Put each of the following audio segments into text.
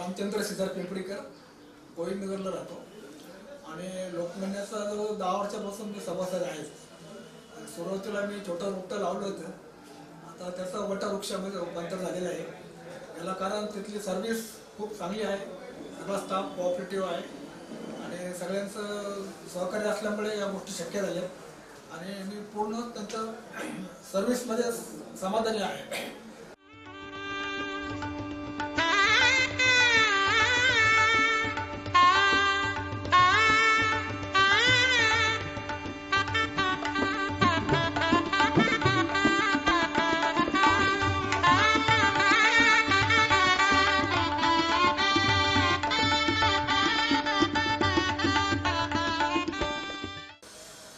रामचंद्र सिद्धार्थ पिंपळीकर गोविंदनगरला राहतो आणि लोकमान्याचा जो 10 वर्षापासून मी सभासद आहे. सुरुवातीला मी छोटं रोपटं लावलं होतं, आता त्याचा मोठा वृक्षामध्ये रूपांतर झालेलं आहे. याला कारण तिथली सर्व्हिस खूप चांगली आहे, सगळा स्टाफ कोऑपरेटिव्ह आहे आणि सगळ्यांचं सहकार्य असल्यामुळे या गोष्टी शक्य झाल्या आणि मी पूर्ण त्यांचं सर्व्हिसमध्ये समाधानी आहे.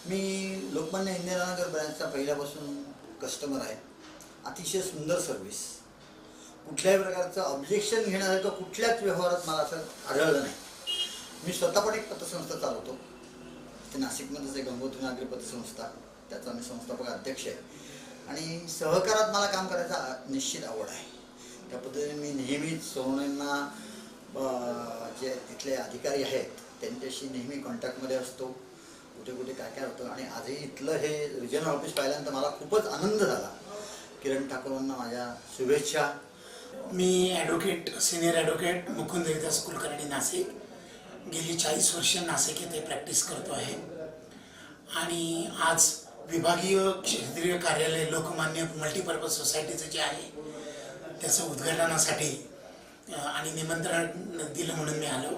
मी लोकमान्य इंदिरानगर ब्रँचचा पहिल्यापासून कस्टमर आहे. अतिशय सुंदर सर्व्हिस, कुठल्याही प्रकारचं ऑब्जेक्शन घेण्यासारखं कुठल्याच व्यवहारात मला असं आढळलं नाही. मी स्वतः पण एक पतसंस्था चालवतो, ते नाशिकमध्येच आहे, गंगोत्री नागरी पतसंस्था, त्याचा मी संस्थापक अध्यक्ष आहे आणि सहकारात मला काम करायचा निश्चित आवड आहे. त्या पद्धतीने मी नेहमीच सोनवण्यांना जे तिथले अधिकारी आहेत त्यांच्याशी नेहमी कॉन्टॅक्टमध्ये असतो, कुठे कुठे काय काय होतं. आणि आजही इथलं हे रिजनल ऑफिस पाहिल्यानंतर मला खूपच आनंद झाला. किरण ठाकूरांना माझ्या शुभेच्छा. मी advocate, senior advocate Mukund Haridas Kulkarni, Nashik. गेली 40 वर्ष नाशिक येथे प्रॅक्टिस करतो आहे आणि आज विभागीय क्षेत्रीय कार्यालय लोकमान्य मल्टीपर्पज सोसायटीचं जे आहे त्याचं उद्घाटनासाठी आणि निमंत्रण दिलं म्हणून मी आलो.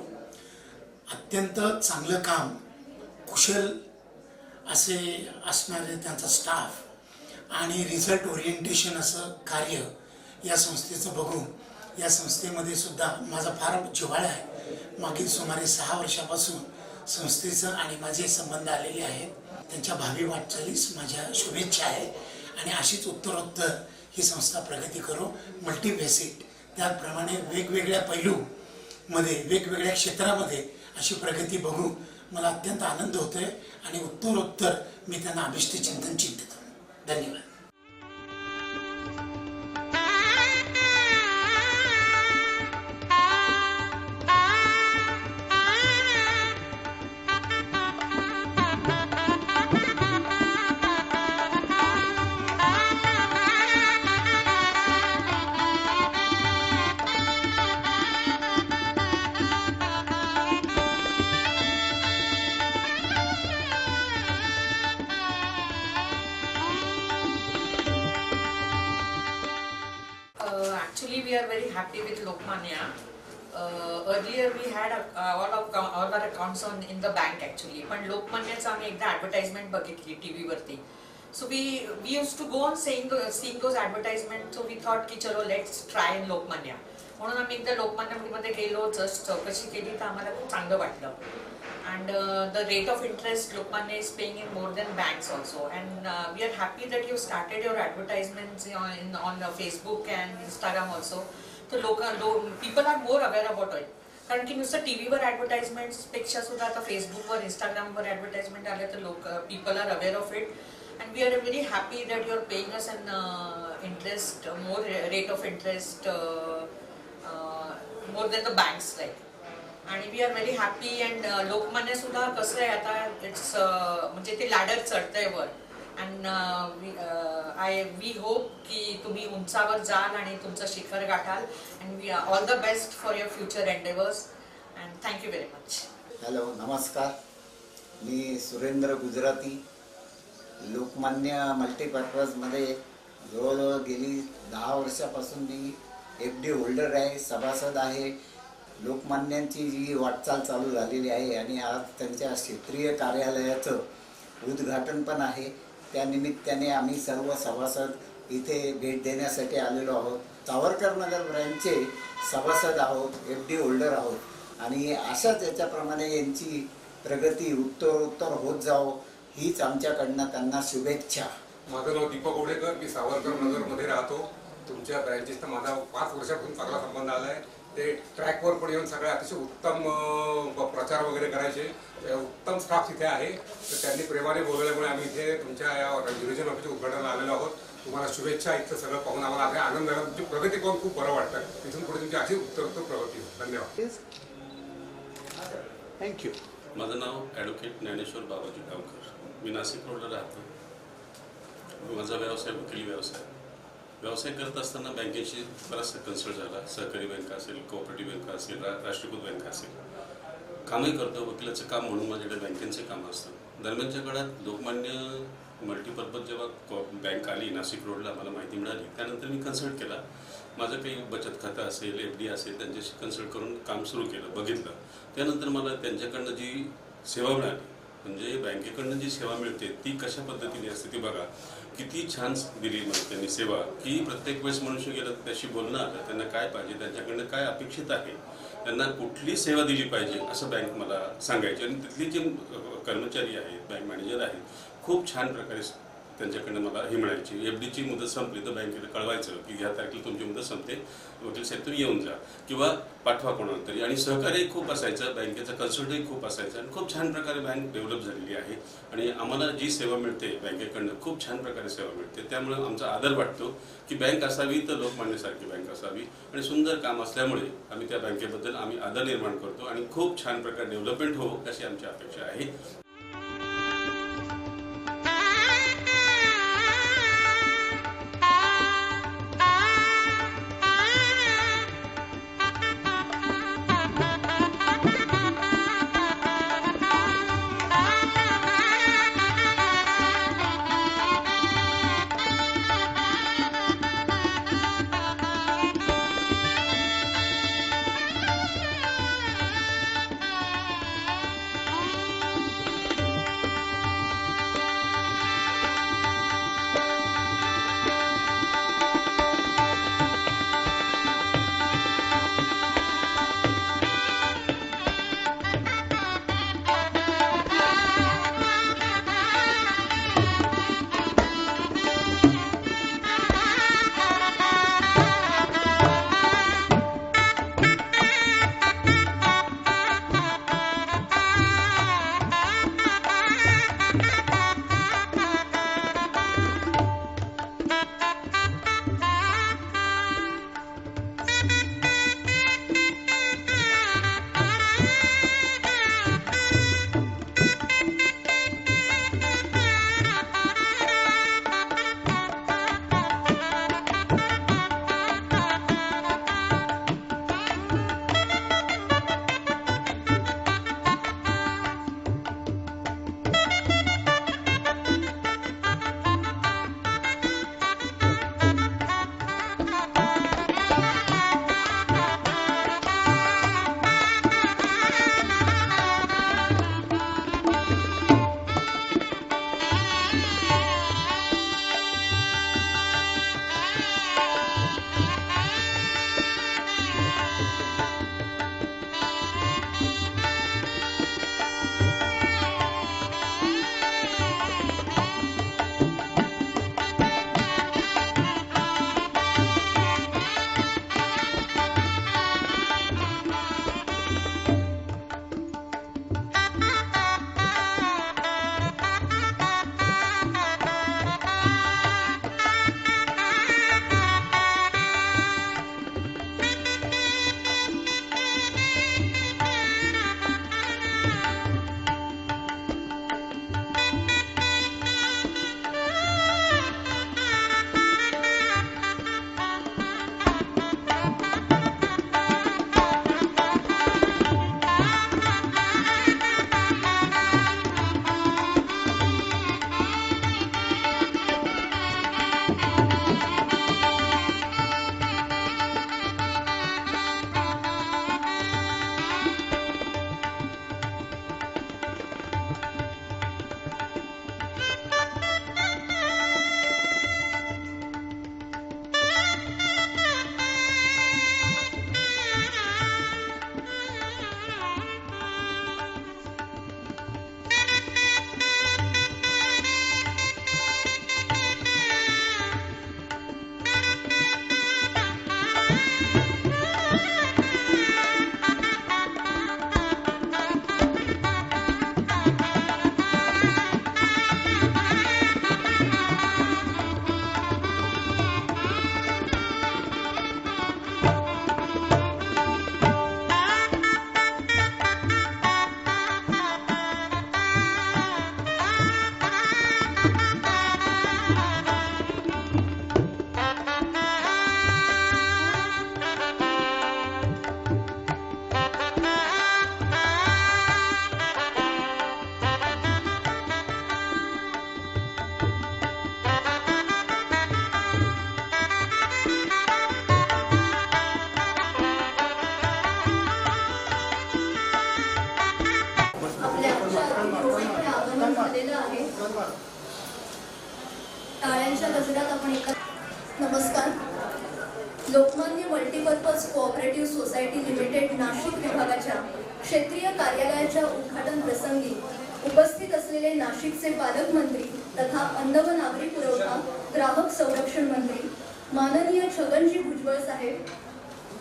अत्यंत चांगलं काम, कुशल असे असणारे त्यांचा स्टाफ आणि रिझल्ट ओरिएंटेशन असं कार्य या संस्थेचं बघून या संस्थेमध्ये सुद्धा माझा फार जिव्हाळा आहे. मागील सुमारे 6 वर्षापासून संस्थेचं आणि माझे संबंध आलेले आहेत. त्यांच्या भावी वाटचालीस माझ्या शुभेच्छा आहे आणि अशीच उत्तरोत्तर ही संस्था प्रगती करो. मल्टीफेसिट, त्याचप्रमाणे वेगवेगळ्या पैलूमध्ये वेगवेगळ्या क्षेत्रामध्ये अशी प्रगती बघून मला अत्यंत आनंद होतोय आणि उत्तरोत्तर मी त्यांना अभिष्ट चिंतन चिंतितो. धन्यवाद. Actually, we are very happy with Lokmanya. Earlier we had all our accounts in the bank actually. पण लोकमान्याचं आम्ही एकदा ॲडव्हर्टाइजमेंट बघितली TV वरती. So we used to go on seeing those advertisements. So we thought की चलो let's try in Lokmanya. म्हणून आम्ही एकदा लोकमान्यमध्ये गेलो, जस्ट चौकशी केली तर आम्हाला खूप चांगलं वाटलं. And the rate of interest Lokmanya is paying in more than banks also. And we are happy that you started your advertisements on Facebook and Instagram also. So people are more aware about it. कारण की नुसतं टीव्हीवर advertisements पेक्षा सुद्धा आता फेसबुकवर, इंस्टाग्रामवर advertisement आले तर people are aware of it. And we are very happy that you are paying us an interest, more rate of interest, more than the banks like. आणि we are very happy. And Lokmanya सुद्धा कसं आहे आता, it's म्हणजे ते ladder चढतंय वर. And we hope की तुम्ही उंचावर जाल आणि तुमचं शिखर गाठाल. And we all the best for your future endeavours. And thank you very much. Hello, नमस्कार. मी सुरेंद्र गुजराती. लोकमान्य मल्टीपर्पजमध्ये जवळजवळ गेली 10 वर्षापासून मी FD होल्डर आहे, सभासद आहे. लोकमान्यांची जी वाटचाल चालू झालेली आहे आणि आज त्यांच्या क्षेत्रीय कार्यालयाचं उद्घाटन पण आहे. त्यानिमित्ताने आम्ही सर्व सभासद इथे भेट देण्यासाठी आलेलो आहोत. सावरकर नगर ब्रँचचे सभासद आहोत, FD होल्डर आहोत आणि अशाच याच्याप्रमाणे यांची प्रगती उत्तरोत्तर होत जावो हीच आमच्याकडनं त्यांना शुभेच्छा. माझं नाव दीपक ओडेकर. मी सावरकर नगरमध्ये राहतो. तुमच्या ब्रँचेसचा माझा 5 वर्षापासून चांगला संबंध आला आहे. ते ट्रॅकवर पण येऊन सगळे अतिशय उत्तम प्रचार वगैरे करायचे. उत्तम स्टाफ इथे आहे. तर त्यांनी प्रेमाने बोलवल्यामुळे आम्ही इथे तुमच्या या रिजनल ऑफिसच्या उद्घाटनाला आलेलो आहोत. तुम्हाला शुभेच्छा. इथं सगळं पाहून आम्हाला आपल्या आनंद झाला. तुमची प्रगती पाहून खूप बरं वाटतं. इथून पुढे तुमची अशी उत्तरोत्तर प्रगती होईल. धन्यवाद. थँक्यू. माझं नाव ॲडव्होकेट ज्ञानेश्वर बाबाजी गावकर. मी नाशिक रोडला राहतो. माझा व्यवसाय वकिली व्यवसाय करत असताना बँकेशी बराचसा कन्सल्ट झाला. सहकारी बँक असेल, कोऑपरेटिव्ह बँक असेल, राष्ट्रीयकृत बँक असेल. कामही करतो. वकिलाचं काम म्हणून माझ्याकडे बँकेचं काम असतं. दरम्यानच्या काळात लोकमान्य मल्टीपर्पज जेव्हा बँक आली नाशिक रोडला, मला माहिती मिळाली. त्यानंतर मी कन्सल्ट केला. माझं काही बचत खातं असेल, FD असेल, त्यांच्याशी कन्सल्ट करून काम सुरू केलं, बघितलं. त्यानंतर मला त्यांच्याकडनं जी सेवा मिळाली, म्हणजे बँकेकडनं जी सेवा मिळते ती कशा पद्धतीने असते ती बघा. किती छान दिली मला त्यांनी सेवा, की प्रत्येक वेळेस मनुष्य गेलं तर त्याशी बोलणं आलं, त्यांना काय पाहिजे, त्यांच्याकडनं काय अपेक्षित आहे, त्यांना कुठली सेवा दिली पाहिजे असं बँक मला सांगायची. आणि तिथली जे कर्मचारी आहेत, बँक मॅनेजर आहेत, खूप छान प्रकारे त्यांच्याकडनं मला हे मिळायची. FDची मुदत संपली तर बँकेला कळवायचं की ह्या तारखेला तुमची मुदत संपते, वकील साहेब तुम्ही येऊन जा किंवा पाठवा कोणाला तरी. आणि सहकार्यही खूप असायचं, बँकेचा कन्सल्टही खूप असायचं. आणि खूप छान प्रकारे बँक डेव्हलप झालेली आहे. आणि आम्हाला जी सेवा मिळते बँकेकडनं खूप छान प्रकारे सेवा मिळते. त्यामुळे आमचा आदर वाटतो की बँक असावी तर लोकमान्यसारखी बँक असावी. आणि सुंदर काम असल्यामुळे आम्ही त्या बँकेबद्दल आम्ही आदर निर्माण करतो आणि खूप छान प्रकारे डेव्हलपमेंट हो अशी आमची अपेक्षा आहे. आजच्या गजरात आपण नमस्कार. Lokmanya multipurpose cooperative society limited Nashik विभागाच्या क्षेत्रीय कार्यालयाच्या उद्घाटन प्रसंगी उपस्थित असलेले नाशिकचे पालकमंत्री तथा अन्न व नागरी पुरवठा ग्राहक संरक्षण मंत्री माननीय छगनजी भुजबळ साहेब,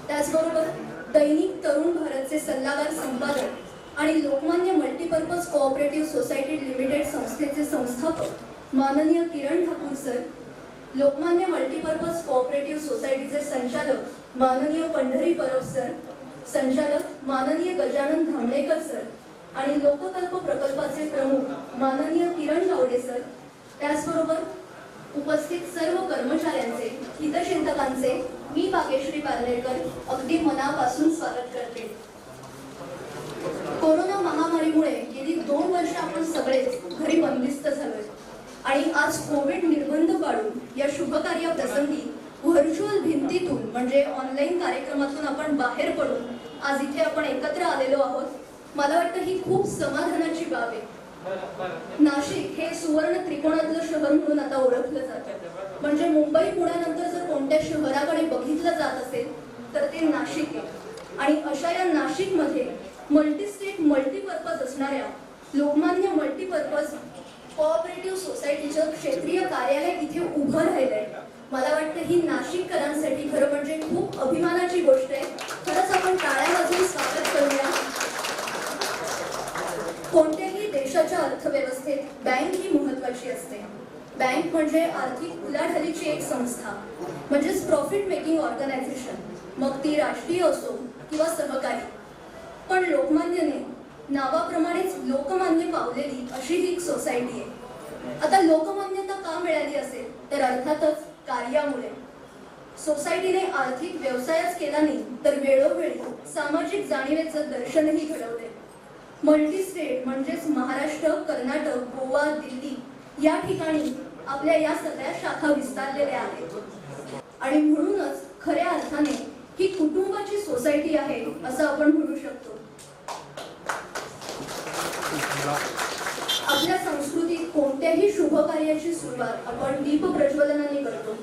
त्याचबरोबर दैनिक तरुण भारतचे सल्लागार संपादक आणि Lokmanya multipurpose cooperative society limited संस्थेचे संस्थापक माननीय Kiran Thakur sir, Lokmanya multipurpose cooperative सोसायटीचे संचालक माननीय पंढरी परब सर, संचालक माननीय गजानन धामणेकर सर आणि लोककल्प प्रकल्पाचे प्रमुख माननीय किरण गावडे सर, त्याचबरोबर उपस्थित सर्व कर्मचाऱ्यांचे, हितचिंतकांचे मी भाग्यश्री पार्लेकर अगदी मनापासून स्वागत करते. कोरोना महामारीमुळे गेली 2 वर्ष आपण सगळेच घरी बंदिस्त झालोय आणि आज कोविड निर्बंध पाळून या शुभकार्य प्रसंगी व्हर्च्युअल भिंतीतून म्हणजे ऑनलाईन कार्यक्रमातून आपण बाहेर पडून आज इथे आपण एकत्र आलेलो आहोत. मला वाटतं ही खूप समाधानाची बाब आहे. नाशिक हे सुवर्ण त्रिकोणातलं शहर म्हणून आता ओळखलं जातं. म्हणजे मुंबई पुण्यानंतर जर कोणत्या शहराकडे बघितलं जात असेल तर ते नाशिक आहे. आणि अशा या नाशिकमध्ये मल्टीस्टेट मल्टीपर्पज असणाऱ्या लोकमान्य मल्टीपर्पज कोऑपरेटिव्ह सोसायटीचं क्षेत्रीय कार्यालय इथे उभं राहिलंय. मला वाटतं ही नाशिककरांसाठी खरं म्हणजे खूप अभिमानाची गोष्ट आहे. खरंच आपण टाळ्या वाजवून स्वागत करूया. कोणत्याही देशाच्या अर्थव्यवस्थेत बँक ही महत्वाची असते. बँक म्हणजे आर्थिक उलाढालीची एक संस्था, म्हणजेच प्रॉफिट मेकिंग ऑर्गनायझेशन, मग ती राष्ट्रीय असो किंवा सहकारी. पण लोकमान्यने नावाप्रमाणेच लोकमान्य पावलेली अशी ही एक सोसायटी आहे. आता लोकमान्यता का मिळाली असेल तर अर्थातच कार्यामुळे. सोसायटीने आर्थिक व्यवसायच केला नाही तर वेळोवेळी सामाजिक जाणीवेचं दर्शनही घडवले. मल्टीस्टेट म्हणजेच महाराष्ट्र, कर्नाटक, गोवा, दिल्ली या ठिकाणी आपल्या या सगळ्या शाखा विस्तारलेल्या आहेत आणि म्हणूनच खऱ्या अर्थाने ही कुटुंबाची सोसायटी आहे असं आपण म्हणू शकतो. आपल्या संस्कृतीत कोणत्याही शुभ कार्याची सुरुवात आपण दीप प्रज्वलनाने करतो.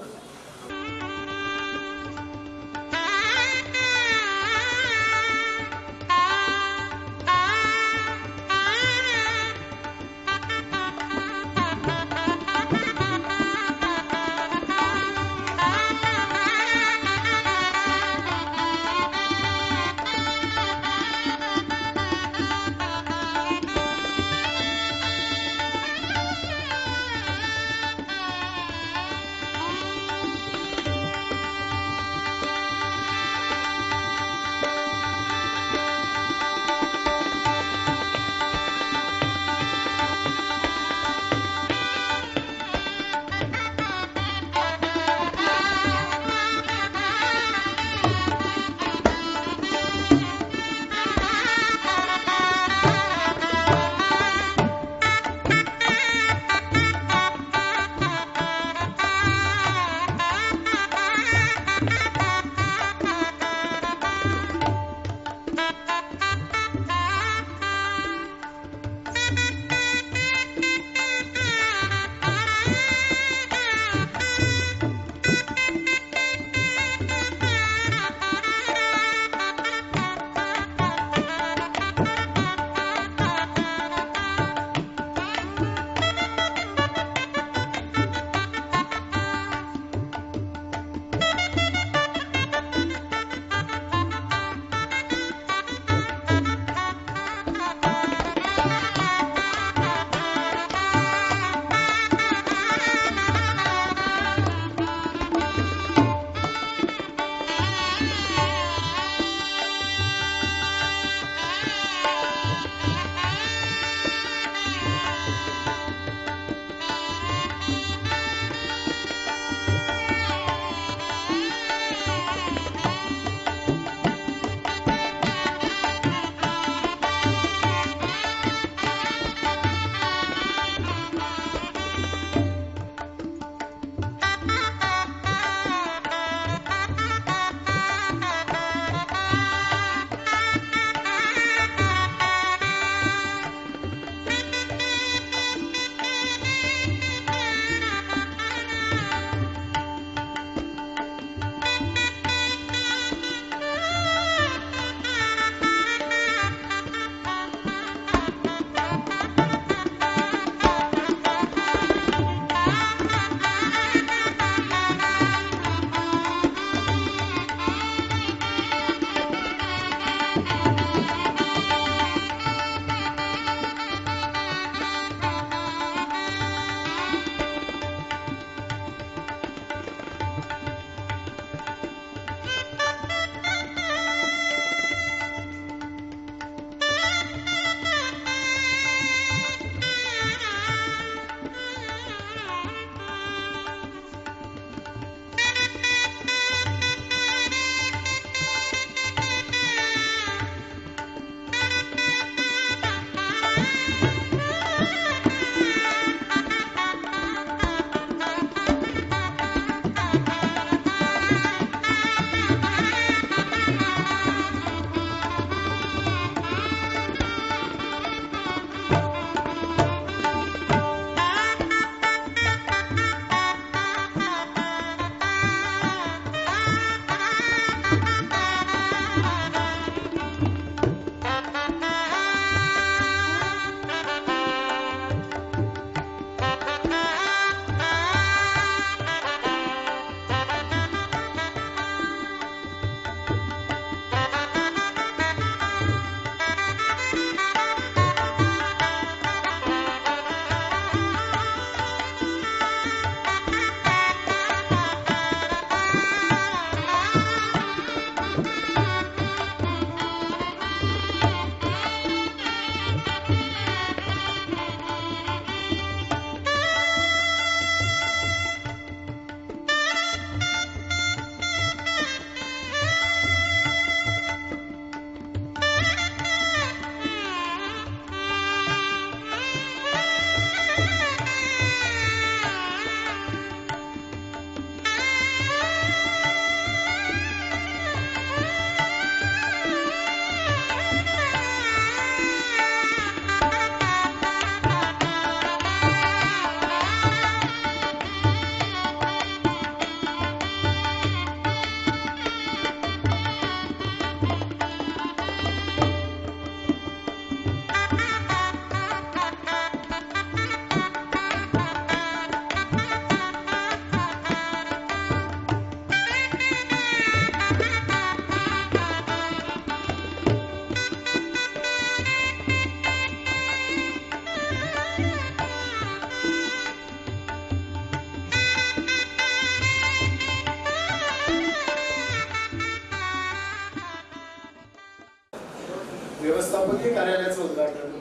व्यवस्थापकीय कार्यालयाचं उद्घाटन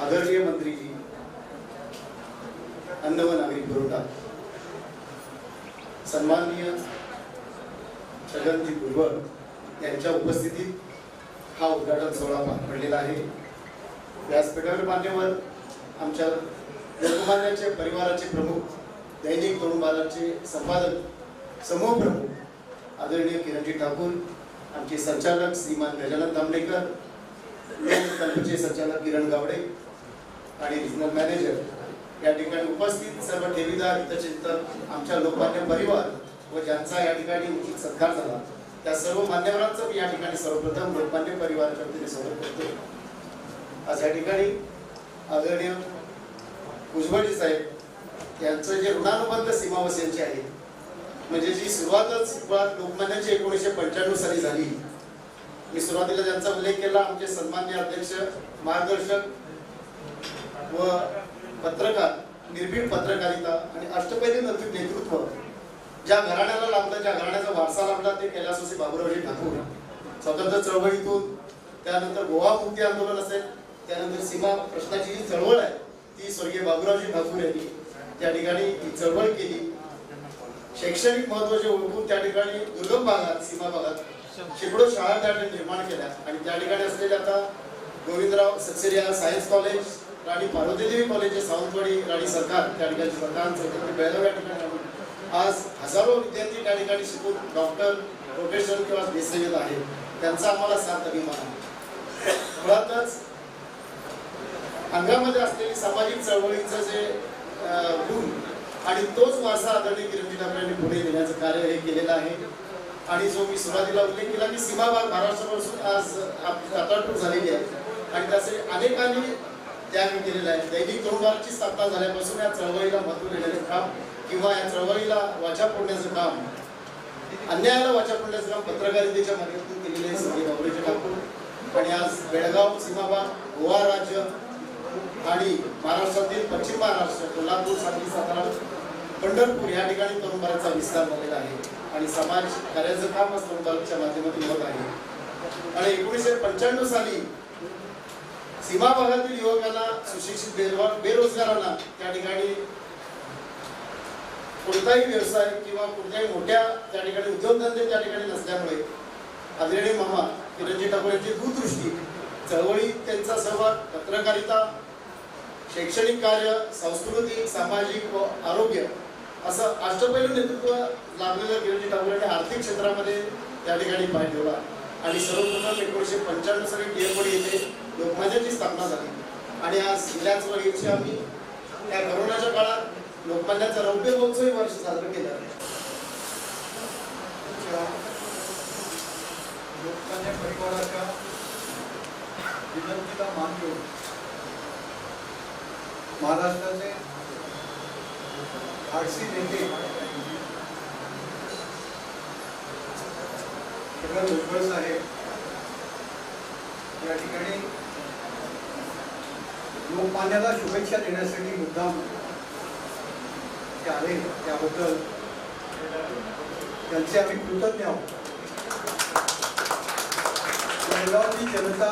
आदरणीय मंत्रीजी अन्न व नागरी पुरवठा सन्माननीय छगनजी भुजबळ यांच्या उपस्थितीत हा उद्घाटन सोहळा पार पडलेला आहे. व्यासपीठावर मान्यवर आमच्या लोकमान्याचे परिवाराचे प्रमुख, दैनिक तरुण भारतचे संपादक, समूह प्रमुख आदरणीय किरणजी ठाकूर, आमचे संचालक श्रीमान गजानन तांबडेकर, तंत्रचे संचालक किरण गावडे आणि रिजनल मॅनेजर, या ठिकाणी उपस्थित सर्व ठेवीदार, हितचिंतक, आमच्या लोकमान्य परिवार व ज्यांचा या ठिकाणी उचित सत्कार झाला त्या सर्व मान्यवरांचं मी या ठिकाणी सर्वप्रथम लोकमान्य परिवाराच्या वतीने स्वागत करतो. आज या ठिकाणी आदरणीय भुजबळजी साहेब यांचं जे ऋणानुबंध सीमावासियांचे आहे, म्हणजे जी सुरुवातच लोकमान्याची 1995 साली झाली. मी सुरुवातीला ज्यांचा उल्लेख केला, आमचे सन्माननीय अध्यक्ष, मार्गदर्शक व पत्रकार, निर्भीड पत्रकारिता आणि अष्टपैलू नेतृत्व ज्या घराण्याला लाभलं, ज्या घराण्याचा वारसा लाभला, ते कैलासवासी बाबूरावजी ठाकूर. स्वातंत्र्य चळवळीतून त्यानंतर गोवा मुक्ती आंदोलन असेल, त्यानंतर सीमा प्रश्नाची जी चळवळ आहे ती स्वर्गीय बाबूरावजी ठाकूर यांनी त्या ठिकाणी ही चळवळ केली. शैक्षणिक महत्त्वाचे ओळखून त्या ठिकाणी दुर्गम भागात, सीमा भागात शेकडो शाळा त्या ठिकाणी निर्माण केल्या आणि त्या ठिकाणी असलेले आता गोविंदराव सक्सेरिया सायन्स कॉलेज, राणी पार्वतीदेवी कॉलेज, सावंतवाडी, राणी सरकार त्या ठिकाणी सरकार बेळगाव या ठिकाणी आज हजारो विद्यार्थी त्या ठिकाणी शिकून डॉक्टर, प्रोफेसर किंवा देशसेवेत आहेत. त्यांचा आम्हाला साथ अभिमान आहे. मुळातच अंगामध्ये असलेली सामाजिक चळवळीचं जे गुण आणि तोच वारसा आदरणीय किरणजी ठाकूर यांनी पुढे नेण्याचं कार्य हे केलेलं आहे. आणि जो मी सुरुवातीला उल्लेख केला की सीमा भाग महाराष्ट्रापासून आज अताटूट झालेली आहे आणि त्याचे अनेकांनी त्याग केलेला आहे. दैनिक तरुण भारतची स्थापना झाल्यापासून या चळवळीला महत्त्व देण्याचे काम किंवा या चळवळीला वाचा फोडण्याचं काम, अन्यायाला वाचा फोडण्याचं काम पत्रकारितेच्या माध्यमातून केलेले आहे स्वर्गीय बाबूरावजी ठाकूर. आणि आज बेळगाव सीमा भाग, गोवा राज्य आणि महाराष्ट्रातील पश्चिम महाराष्ट्र, कोल्हापूर, सांगली, सातारा, पंढरपूर या ठिकाणी तरुण भारतचा विस्तार झालेला आहे आणि समाज कार्याचं काम आज तरुण भारतच्या माध्यमातून होत आहे. आणि 1995 साली सीमा भागातील युवकांना, सुशिक्षित बेरोजगारांना त्या ठिकाणी कोणताही व्यवसाय किंवा कोणत्याही मोठ्या त्या ठिकाणी उद्योगधंदे त्या ठिकाणी नसल्यामुळे आदरणीय मामा किरणजी ठाकूर यांची दूरदृष्टी, चळवळीत त्यांचा सहभाग, पत्रकारिता, शैक्षणिक कार्य, सांस्कृतिक, सामाजिक व आरोग्य असं अष्टपैलू नेतृत्व लाभलेलं किरणजी ठाकूर यांनी आर्थिक क्षेत्रामध्ये त्या ठिकाणी पाय ठेवला. आणि सर्वप्रथम 1995 साली टिळकवाडी येथे लोकमान्याची स्थापना झाली. आणि आज गेल्याच वर्षी आम्ही या करोनाच्या काळात लोकमान्याचा रौप्य महोत्सवी वर्ष साजरं केलं आहे. लोकमान्य परिवाराच्या विनंतीला मान देऊन महाराष्ट्राचे आरसी नेते छगन भुजबळ साहेब या ठिकाणी लोकमान्याला शुभेच्छा देण्यासाठी मुद्दाम ते आले, त्याबद्दल त्यांचे आम्ही कृतज्ञ आहोत. बेळगावची जनता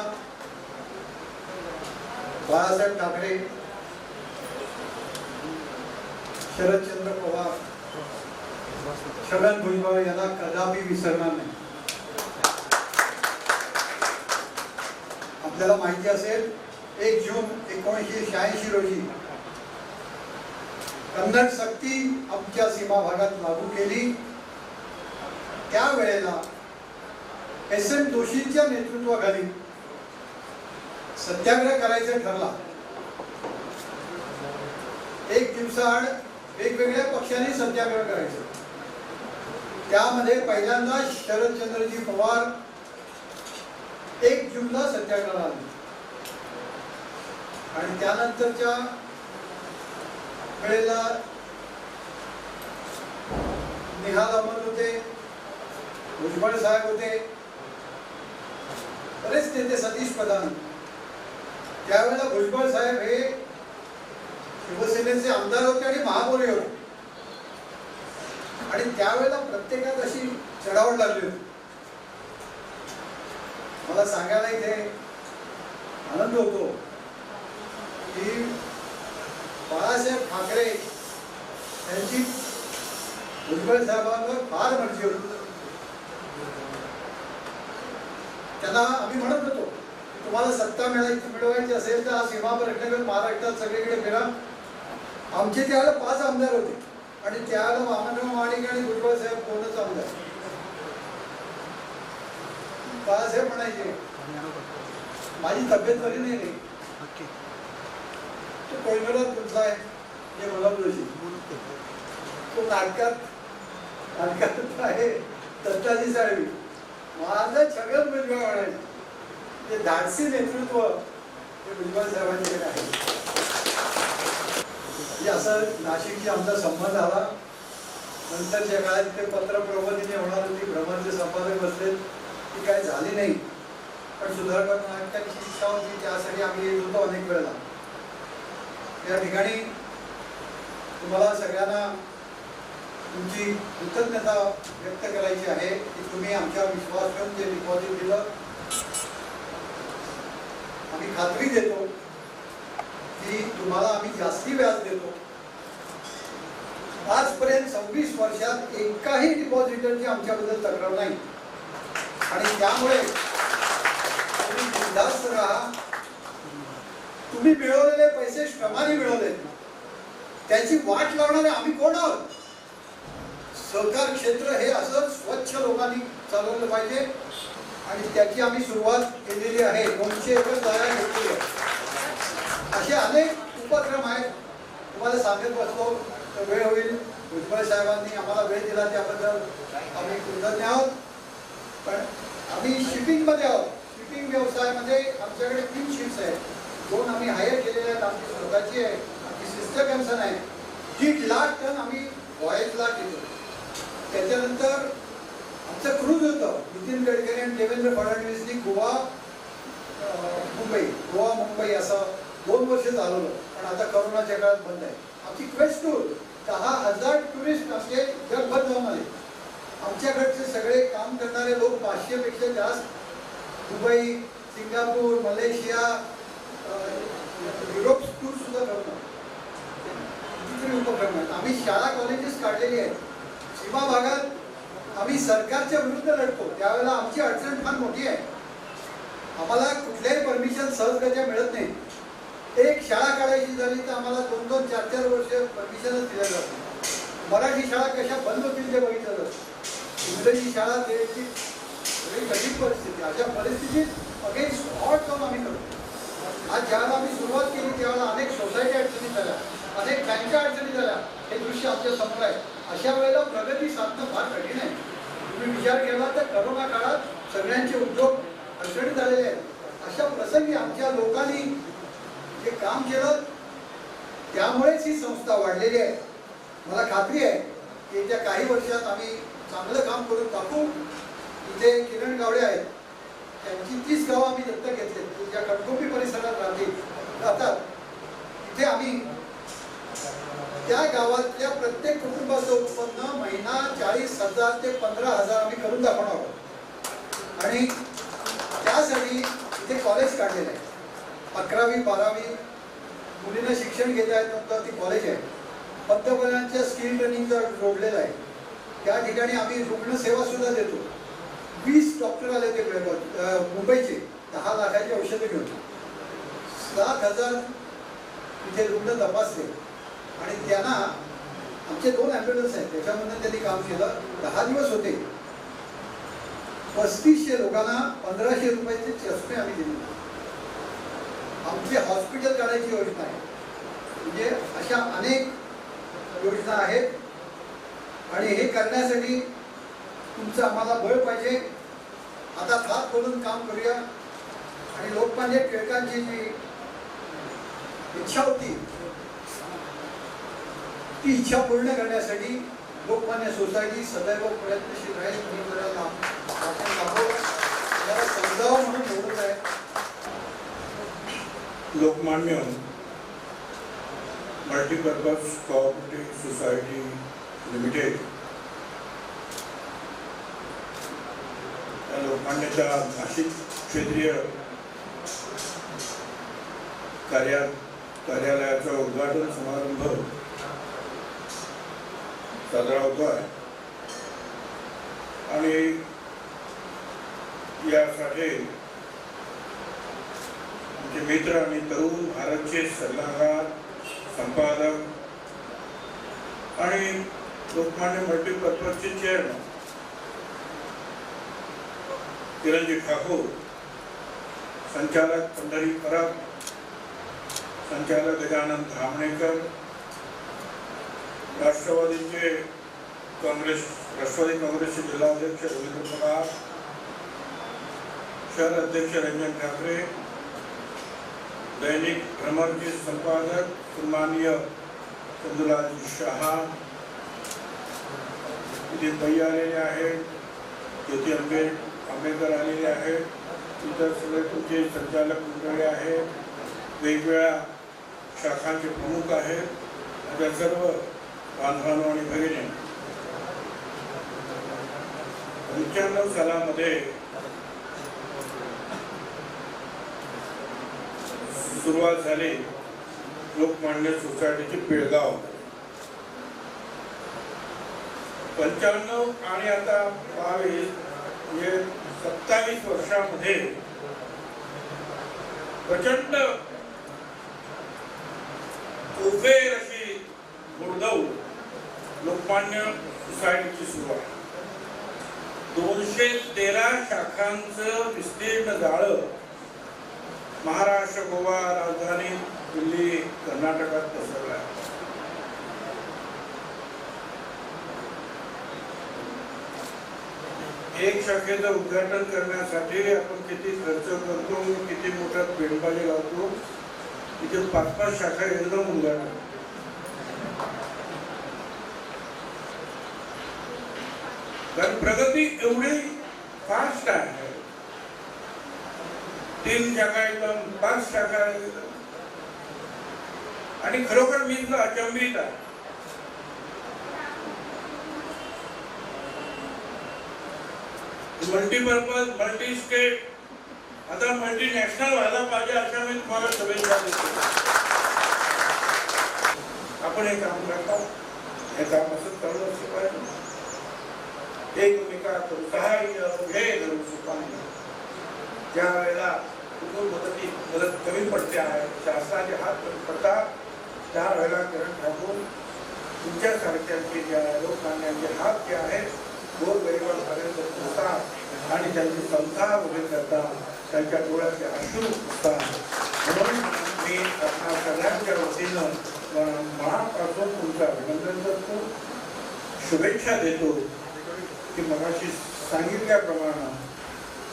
बाळासाहेब ठाकरे, शरदचंद्र पवार, छगन भुजबळ यांना कदापि विसरणार नाही. आपल्याला माहिती असेल 1 जून 1986 रोजी कन्नड सक्ती आमच्या सीमा भागात लागू केली. त्यावेळेला एस.एन. जोशींच्या नेतृत्वाखाली सत्याग्रह करायचा ठरला. 1 दिवसाआड वेगवेगळ्या पक्षांनी सत्याग्रह करायचं. त्यामध्ये पहिल्यांदा शरदचंद्रजी पवार 1 जूनला सत्याग्रह आले आणि त्यानंतरच्या वेळेला निहाल अहमद होते, भुजबळ साहेब होते, बरेच नेते, सतीश प्रधान. त्यावेळेला भुजबळ साहेब हे शिवसेनेचे आमदार होते आणि महापौर होते आणि त्यावेळेला प्रत्येकात अशी चढावड लागली होती. मला सांगायला इथे आनंद होतो की बाळासाहेब ठाकरे यांची भुजबळ साहेबांवर फार मर्जी होती. त्यांना आम्ही म्हणत होतो तुम्हाला सत्ता मिळवायची असेल तर हा सीमा प्रश्न महाराष्ट्रात सगळीकडे फिरा. आमचे त्यावेळेला 5 आमदार होते आणि त्यावेळेला वामनराव माडिक आणि भुजबळ साहेब कोणच आमदार. बाळासाहेब म्हणायचे माझी तब्येत बरी नाही रे, तो कोयनाला तुझा आहे हे मला जोशी, तो नाटकात आहे दत्ताजी साळवी. माझं सगळं भुजबळ म्हणायचं. ते धाडसी नेतृत्व हे भुजबळ साहेबांच्याकडे आहे. म्हणजे असं नाशिकशी आमचा संबंध आला. नंतरच्या काळात ते पत्र प्रबोधिनी होणार होती, भ्रमरचे संपादक बसले, ती काय झाली नाही. पण सुधाकर नाटकांची इच्छा होती, त्यासाठी आम्ही येत होतो अनेक वेळेला. या ठिकाणी तुम्हाला सगळ्यांना तुमची कृतज्ञता व्यक्त करायची आहे की तुम्ही आमच्यावर विश्वास ठेवून जे डिपॉझिट दिलं. आम्ही खात्री देतो की तुम्हाला आम्ही जास्ती व्याज देतो. आजपर्यंत 26 वर्षात एकाही डिपॉझिटरची आमच्याबद्दल तक्रार नाही आणि त्यामुळे तुम्ही बिनधास्त राहा. तुम्ही मिळवलेले पैसे श्रमाने मिळवले, त्याची वाट लावणारे आम्ही कोण आहोत? सहकार क्षेत्र हे असं स्वच्छ लोकांनी चालवलं पाहिजे आणि त्याची आम्ही सुरुवात केलेली आहे. 200 एकर जागा घेतली आहे. असे अनेक उपक्रम आहेत. तुम्हाला सांगत बसतो तर वेळ होईल. भुजबळ साहेबांनी आम्हाला वेळ दिला त्याबद्दल आम्ही कृतज्ञ आहोत. पण आम्ही शिपिंगमध्ये आहोत. शिपिंग व्यवसायामध्ये आमच्याकडे 3 शिप्स आहेत. 2 आम्ही हायर केलेल्या आहेत. आमची स्वतःची आहे, आमची सिस्टर कन्सर्न आहे. 1.5 लाख टन आम्ही व्हॉयजला घेतो. त्याच्यानंतर आमचं क्रूज होतं. नितीन गडकरी आणि देवेंद्र फडणवीसनी गोवा मुंबई असं 2 वर्ष चालवलं, पण आता करोनाच्या काळात बंद आहे. आमची क्वेस्ट टूर 10,000 टुरिस्ट आमचे जगभर जाऊन आले. आमच्याकडचे सगळे काम करणारे लोक 500 पेक्षा जास्त Dubai, Singapore, Malaysia, Europe tour सुद्धा करतात. कितीतरी उपक्रम आहेत. आम्ही शाळा कॉलेजेस काढलेली आहेत. सीमा भागात आम्ही सरकारच्या विरुद्ध लढतो. त्यावेळेला आमची अडचण फार मोठी आहे. आम्हाला कुठल्याही परमिशन सहजगत्या मिळत नाही. एक शाळा काढायची झाली तर आम्हाला 2-2, 4-4 वर्ष परमिशनच दिल्या जाते. मराठी शाळा कशा बंद होतील ते बघितलं जातं. इंग्रजी शाळा द्यायची कठीण परिस्थिती. अशा परिस्थितीत अगेन्स्ट ऑड काम आम्ही करतो. आज ज्यावेळेला आम्ही सुरुवात केली त्यावेळेला अनेक सोसायटी अडचणी झाल्या, अनेक बँका अडचणी झाल्या. हे दृश्य आमच्या समोर आहे. अशा वेळेला प्रगती साधणं फार कठीण आहे. तुम्ही विचार केला तर करोना काळात सगळ्यांचे उद्योग अडचणीत झालेले आहेत. अशा प्रसंगी आमच्या लोकांनी जे काम केलं त्यामुळेच ही संस्था वाढलेली आहे. मला खात्री आहे की येत्या काही वर्षात आम्ही चांगलं काम करून टाकू. इथे किरण गावडे आहेत, त्यांची 30 गावं आम्ही दत्तक घेतले, ज्या कणकोपी परिसरात राहतात. तिथे आम्ही त्या गावातल्या प्रत्येक कुटुंबाचं उत्पन्न महिना 40,000 ते 15,000 आम्ही करून दाखवणार आहोत. आणि त्यासाठी इथे कॉलेज काढलेलं आहे. 11वी 12वी मुलींना शिक्षण घेता येत नव्हतं, ती कॉलेज आहे. पंतप्रधानांच्या स्किल ट्रेनिंगचा जोडलेलं आहे. त्या ठिकाणी आम्ही रुग्णसेवा सुद्धा देतो. 20 डॉक्टर आले ते मुंबईचे 10 लाखाची औषधं घेऊन 7,000 इथे रुग्ण तपासले आणि त्यांना आमचे 2 ॲम्ब्युलन्स आहेत त्याच्यामधून त्यांनी काम केलं. 10 दिवस होते. 3500 लोकांना 1,500 रुपयाचे चष्मे आम्ही दिले. आमची हॉस्पिटल काढायची योजना आहे. म्हणजे अशा अनेक योजना आहेत आणि हे करण्यासाठी तुमचं आम्हाला बळ पाहिजे. आता हात बोलून काम करूया आणि लोकमान्य टिळकांची जी इच्छा होती ती इच्छा पूर्ण करण्यासाठी लोकमान्य सोसायटी सदैव प्रयत्नशील राहील. समजावं म्हणून बोलत आहे. Lokmanya multipurpose cooperative society limited या लोकमान्य लोकमान्यच्या नाशिक क्षेत्रीय कार्यालयाचा उद्घाटन समारंभ साजरा होतो आहे आणि यासाठी आमचे मित्र आणि तरुण भारतचे सल्लागार, संपादक आणि लोकमान्य मल्टीपर्पजचे चेअरमन चिरंजीव ठाकूर, संचालक पंढरी परब, संचालक गजानन धामणेकर, राष्ट्रवादी काँग्रेसचे जिल्हाध्यक्ष रवींद्र पवार, शहर अध्यक्ष रंजन ठाकरे, दैनिक भ्रमरचे संपादक सन्माननीय चंदुलालजी शहा, इथे पै आलेले आहेत, ज्योती आंबेडकर आलेले आहेत, इतर सगळे तुमचे संचालक मंडळी आहेत, वेगवेगळ्या शाखांचे प्रमुख आहेत, त्या सर्व बांधवांनो आणि भगिनी, 95 सालामध्ये सुरुवात झाली लोकमान्य सोसायटीची पेळगाव. 95 आणि आता 22 म्हणजे 27 वर्षामध्ये प्रचंड उफेर अशी मुरदव लोकमान्य सोसायटीची सुरुवात. 213 शाखांचं विस्तीर्ण जाळं महाराष्ट्र, गोवा, राजधानी दिल्ली, कर्नाटकात पसरलं आहे. एक शाखेचं उद्घाटन करण्यासाठी आपण किती खर्च करतो, किती मोठा पेंडबाजी लावतो, तिथे 5-5 शाखा एकदम उद्घाटन. कारण प्रगती एवढी फास्ट आहे. 3 शाखा एकदम, 5 शाखा एकदम. आणि खरोखर मी इथं अचंबित आहे. मल्टीपर्पज, मल्टी स्टेट, आता मल्टीनॅशनल व्हायला पाहिजे अशा मी तुम्हाला शुभेच्छा देतो. आपण हे काम करता, हे काम असं करणं असं पाहिजे. एकमेका सहाय्य हे धरू सुपाने. ज्या वेळेला कुठून मदत कमी पडते आहे, शासनाचे हात कमी पडतात, त्यावेळेला किरण ठाकूर तुमच्यासारख्यांचे जे लोकमान्यांचे हात जे आहेत गोरगरिबांपर्यंत पोहोचतात आणि त्यांचे संसार उभे करतात, त्यांच्या डोळ्याचे अश्रू पुसतात. म्हणून मी आपल्या सगळ्यांच्या वतीनं मनापासून तुमचं अभिनंदन करतो, शुभेच्छा देतो की मगाशी सांगितल्याप्रमाणे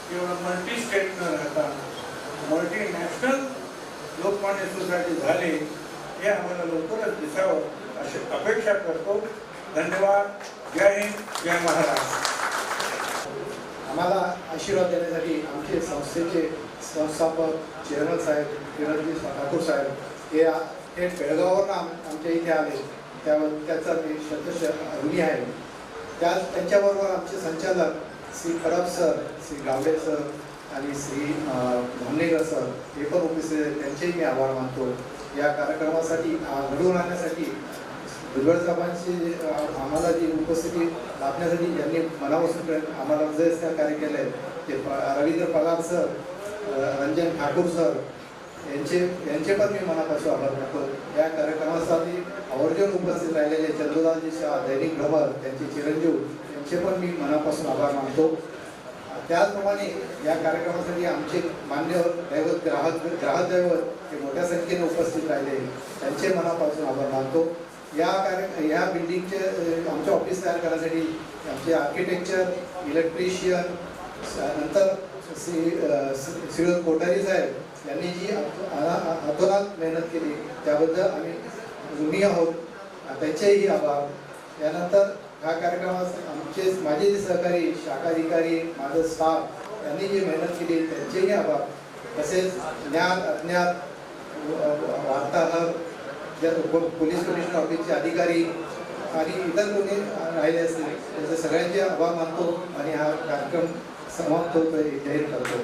किंवा मल्टी स्टेट न राहता मल्टीनॅशनल लोकमान्य सोसायटी झाली हे आम्हाला लवकरच दिसावं अशी अपेक्षा करतो. धन्यवाद. जय हिंद, जय महाराष्ट्र. आम्हाला आशीर्वाद देण्यासाठी आमचे संस्थेचे संस्थापक चेअरमन साहेब किरणजी ठाकूर साहेब हे बेळगाववरून आमच्या इथे आले. त्याचा मी शतश ऋणी आहे. त्यांच्याबरोबर आमचे संचालक श्री परब सर, श्री गावडे सर आणि श्री धामणेकर सर हे पण उपस्थित आहेत. त्यांचेही मी आभार मानतो. या कार्यक्रमासाठी घडवून आणण्यासाठी भुजबळ साहेबांची आम्हाला जी उपस्थिती लाभण्यासाठी ज्यांनी मनापासून आम्हाला जे कार्य केलं आहे ते रवींद्र पवार सर, रंजन ठाकूर सर यांचे पण मी मनापासून आभार मानतो. या कार्यक्रमासाठी आवर्जून उपस्थित राहिलेले चंदुलालजी शाह, दैनिक भ्रमर, त्यांचे चिरंजीव यांचे पण मी मनापासून आभार मानतो. त्याचप्रमाणे या कार्यक्रमासाठी आमचे मान्यवर दैवत ग्राहक दैवत हे मोठ्या संख्येने उपस्थित राहिले, त्यांचे मनापासून आभार मानतो. या बिल्डिंगचे आमचे ऑफिस तयार करण्यासाठी आमचे आर्किटेक्चर, इलेक्ट्रिशियन, नंतर श्री कोठारी साहेब यांनी जी अतोनात मेहनत केली त्याबद्दल आम्ही ऋणी आहोत, त्यांचेही आभार. यानंतर हा कार्यक्रमात आमचे माझे जे सहकारी, शाखाधिकारी, माझं स्टाफ यांनी जी मेहनत केली त्यांचेही आभार. तसेच ज्ञात अज्ञात वार्ताहर, पोलीस कमिशनर ऑफिसचे अधिकारी आणि इतर कोणी राहिले असतील त्यांचे सगळ्यांचे आभार मानतो आणि हा कार्यक्रम समाप्त होतोय जाहीर करतो.